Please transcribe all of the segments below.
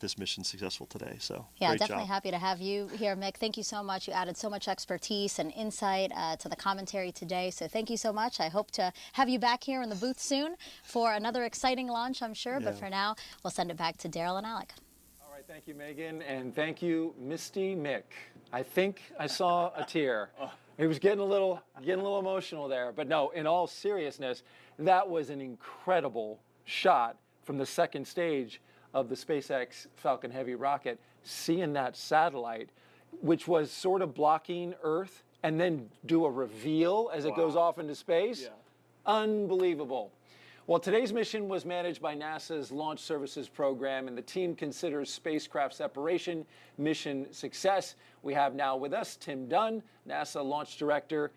this mission successful today. So yeah, great definitely job. happy to have you here, Mick. Thank you so much. You added so much expertise and insight to the commentary today. So thank you so much. I hope to have you back here in the booth soon for another exciting launch, I'm sure. But for now, we'll send it back to Daryl and Alec. All right, thank you, Megan, and thank you, Misty Mick. I think I saw a tear. He was getting a little emotional there. But no, in all seriousness, that was an incredible shot from the second stage of the SpaceX Falcon Heavy rocket, seeing that satellite, which was sort of blocking Earth, and then do a reveal as it goes off into space. Yeah. Unbelievable. Well, today's mission was managed by NASA's Launch Services Program, and the team considers spacecraft separation mission success. We have now with us Tim Dunn, NASA Launch Director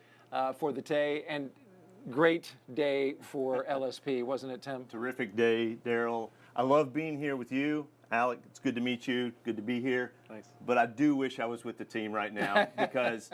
for the day, and great day for LSP, wasn't it, Tim? Terrific day, Daryl. I love being here with you. Alec, it's good to meet you. Good to be here. Thanks. But I do wish I was with the team right now because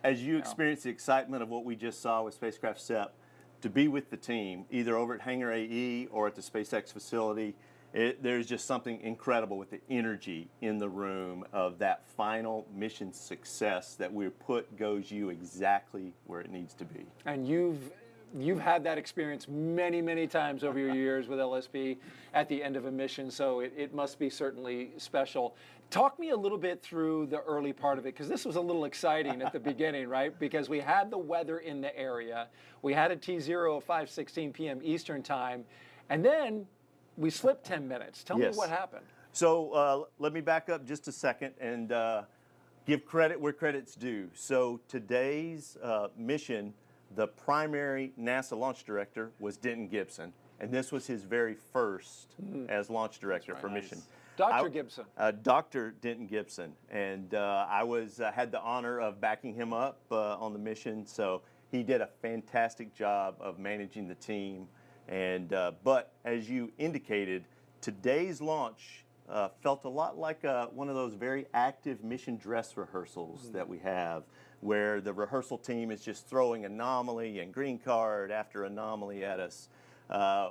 as you experience the excitement of what we just saw with Spacecraft SEP, to be with the team, either over at Hangar AE or at the SpaceX facility, there's just something incredible with the energy in the room of that final mission success that we're put goes you exactly where it needs to be. And you've had that experience many, many times over your years with LSP at the end of a mission, so it must be certainly special. Talk me a little bit through the early part of it, because this was a little exciting at the beginning, right? Because we had the weather in the area, we had a T0 of 5:16 p.m. Eastern time, and then we slipped 10 minutes. Tell me what happened. So let me back up just a second and give credit where credit's due. So today's mission, the primary NASA launch director was Denton Gibson, and this was his very first as launch director for mission. Dr. Gibson. Dr. Denton Gibson, and I had the honor of backing him up on the mission, so he did a fantastic job of managing the team. And but as you indicated, today's launch felt a lot like one of those very active mission dress rehearsals that we have, where the rehearsal team is just throwing anomaly and green card after anomaly at us.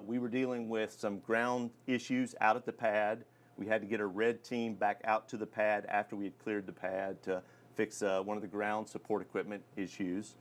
We were dealing with some ground issues out at the pad. We had to get a red team back out to the pad after we had cleared the pad to fix one of the ground support equipment issues.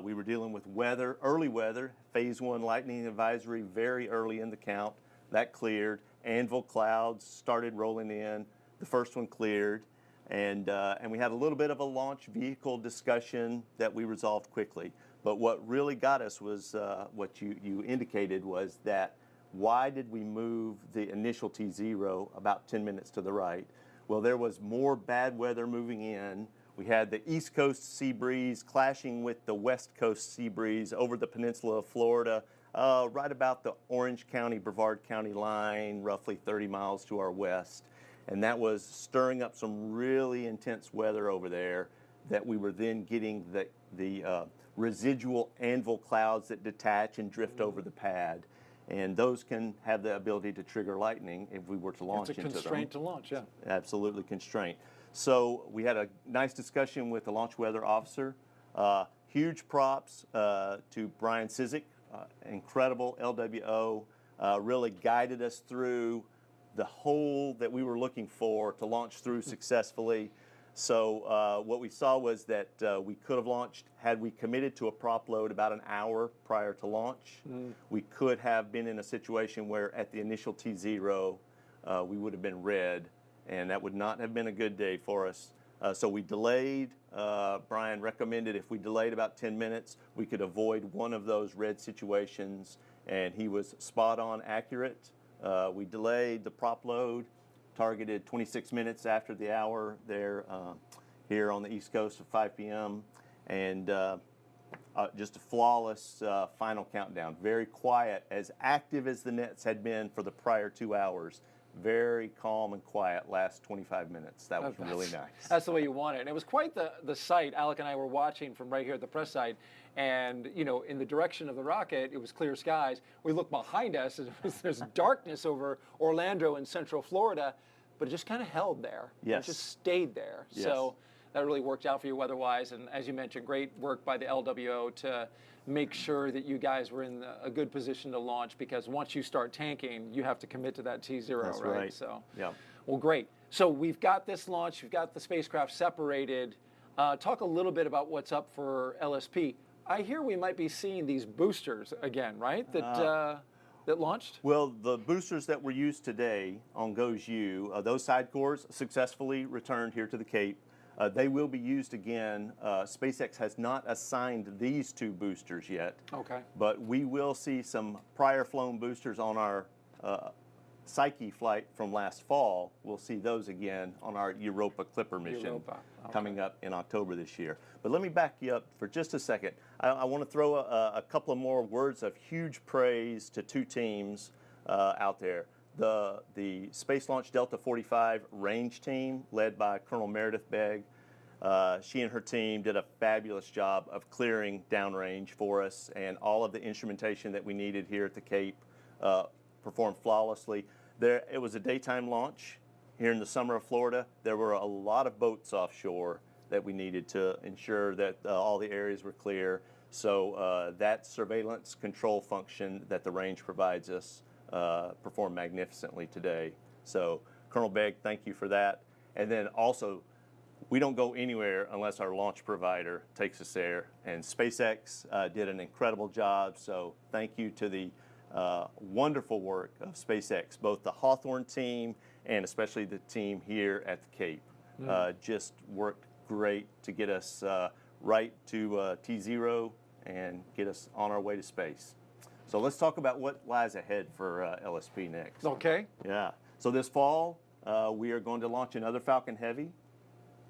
We were dealing with weather, early weather, phase 1 lightning advisory very early in the count. That cleared. Anvil clouds started rolling in. The first one cleared. And we had a little bit of a launch vehicle discussion that we resolved quickly. But what really got us was what you indicated was that why did we move the initial T0 about 10 minutes to the right? Well, there was more bad weather moving in. We had the East Coast sea breeze clashing with the West Coast sea breeze over the peninsula of Florida, right about the Orange County, Brevard County line, roughly 30 miles to our west. And that was stirring up some really intense weather over there that we were then getting the residual anvil clouds that detach and drift over the pad. And those can have the ability to trigger lightning if we were to launch into them. It's a constraint to launch, yeah. Absolutely constraint. So we had a nice discussion with the launch weather officer. Huge props to Brian Sizik, incredible LWO, really guided us through the hole that we were looking for to launch through successfully. So what we saw was that we could have launched, had we committed to a prop load about an hour prior to launch, we could have been in a situation where at the initial T0 we would have been red, and that would not have been a good day for us. So we delayed. Brian recommended if we delayed about 10 minutes, we could avoid one of those red situations, and he was spot on accurate. We delayed the prop load, targeted 26 minutes after the hour there here on the East Coast at 5 p.m. And just a flawless final countdown. Very quiet, as active as the nets had been for the prior 2 hours. Very calm and quiet last 25 minutes. That was really nice. That's the way you want it. And it was quite the sight. Alec and I were watching from right here at the press site. And, you know, in the direction of the rocket, it was clear skies. We looked behind us, and there's darkness over Orlando and Central Florida, but it just kind of held there. Yes. It just stayed there. Yes. So that really worked out for you weather-wise. And as you mentioned, great work by the LWO to make sure that you guys were in a good position to launch, because once you start tanking, you have to commit to that T0, That's right? right. So, yeah. Well, great. So we've got this launch, we've got the spacecraft separated. Talk a little bit about what's up for LSP. I hear we might be seeing these boosters again, right? That launched? Well, the boosters that were used today on GOES-U, those side cores successfully returned here to the Cape. They will be used again. SpaceX has not assigned these two boosters yet. Okay. But we will see some prior flown boosters on our Psyche flight from last fall. We'll see those again on our Europa Clipper mission coming up in October this year. But let me back you up for just a second. I want to throw a couple of more words of huge praise to two teams out there. The Space Launch Delta 45 range team, led by Colonel Meredith Begg. She and her team did a fabulous job of clearing downrange for us, and all of the instrumentation that we needed here at the Cape performed flawlessly. It was a daytime launch here in the summer of Florida. There were a lot of boats offshore that we needed to ensure that all the areas were clear. So that surveillance control function that the range provides us performed magnificently today. So Colonel Begg, thank you for that. And then also, we don't go anywhere unless our launch provider takes us there. And SpaceX did an incredible job. So thank you to the wonderful work of SpaceX, both the Hawthorne team and especially the team here at the Cape. Just worked great to get us right to T0 and get us on our way to space. So let's talk about what lies ahead for LSP next. Okay. Yeah. So this fall, we are going to launch another Falcon Heavy.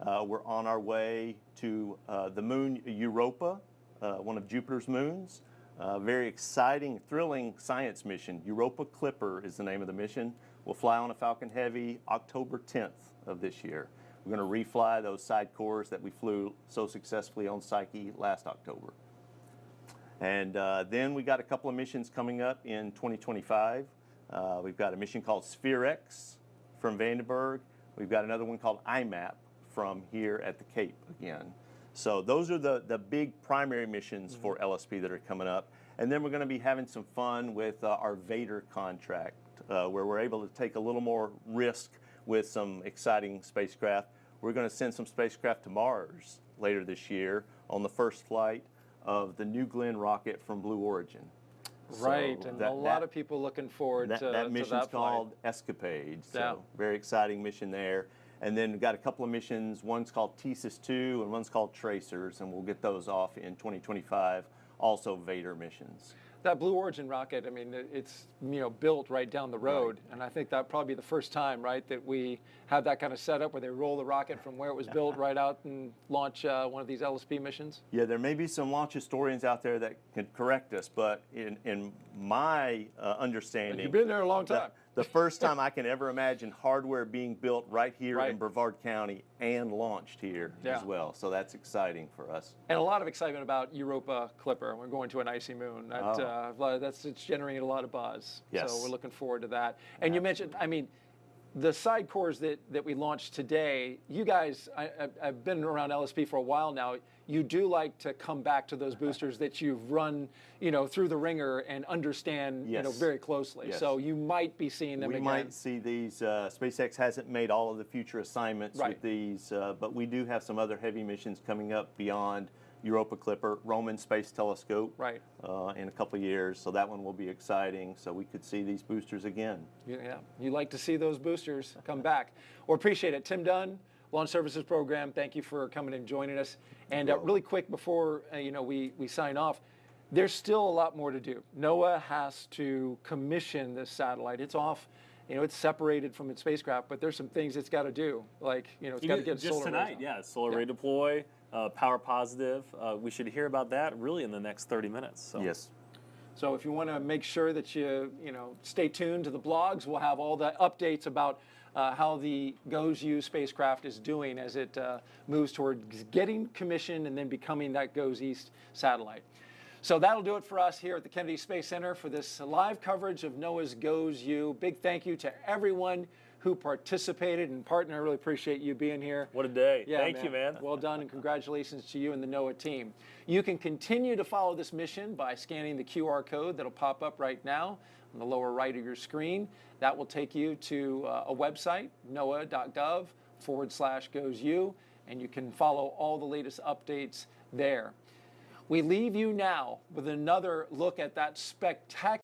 We're on our way to the moon Europa, one of Jupiter's moons. Very exciting, thrilling science mission. Europa Clipper is the name of the mission. We'll fly on a Falcon Heavy October 10th of this year. We're going to refly those side cores that we flew so successfully on Psyche last October. And then we got a couple of missions coming up in 2025. We've got a mission called SphereX from Vandenberg. We've got another one called IMAP from here at the Cape again. So those are the big primary missions for LSP that are coming up. And then we're going to be having some fun with our Vader contract, where we're able to take a little more risk with some exciting spacecraft. We're going to send some spacecraft to Mars later this year on the first flight of the New Glenn rocket from Blue Origin. Right, So and a lot of people looking forward to that mission's to that called Escapade. So Yeah. very exciting mission there. And then we've got a couple of missions. One's called Thesis 2 and one's called Tracers, and we'll get those off in 2025. Also Vader missions. That Blue Origin rocket, I mean, it's built right down the road, and I think that probably be the first time, right, that we have that kind of setup where they roll the rocket from where it was built right out and launch one of these LSP missions. Yeah, there may be some launch historians out there that can correct us, but in my understanding, You've been there a long time. The first time I can ever imagine hardware being built right here in Brevard County and launched here as well. So that's exciting for us. And a lot of excitement about Europa Clipper. We're going to an icy moon. It's generating a lot of buzz. Yes. So we're looking forward to that. And you mentioned, I mean, the side cores that we launched today, you guys, I've been around LSP for a while now. You do like to come back to those boosters that you've run, through the ringer and understand, very closely. Yes. So you might be seeing them again. We might see these. SpaceX hasn't made all of the future assignments with these, but we do have some other heavy missions coming up beyond Europa Clipper, Roman Space Telescope in a couple of years. So that one will be exciting. So we could see these boosters again. Yeah, you like to see those boosters come back. Well, appreciate it. Tim Dunn, Launch Services Program, thank you for coming and joining us. And really quick before we sign off, there's still a lot more to do. NOAA has to commission this satellite. It's off. It's separated from its spacecraft, but there's some things it's got to do. Like, it's got to get just solar tonight, arrays solar array deploy, power positive. We should hear about that really in the next 30 minutes. So. Yes. So if you want to make sure that you stay tuned to the blogs, we'll have all the updates about how the GOES-U spacecraft is doing as it moves towards getting commissioned and then becoming that GOES East satellite. So that'll do it for us here at the Kennedy Space Center for this live coverage of NOAA's GOES-U. Big thank you to everyone who participated and partner. I really appreciate you being here. What a day. Yeah, Thank you, man. Well done, and congratulations to you and the NOAA team. You can continue to follow this mission by scanning the QR code that'll pop up right now on the lower right of your screen. That will take you to a website, noaa.gov/goesu, and you can follow all the latest updates there. We leave you now with another look at that spectacular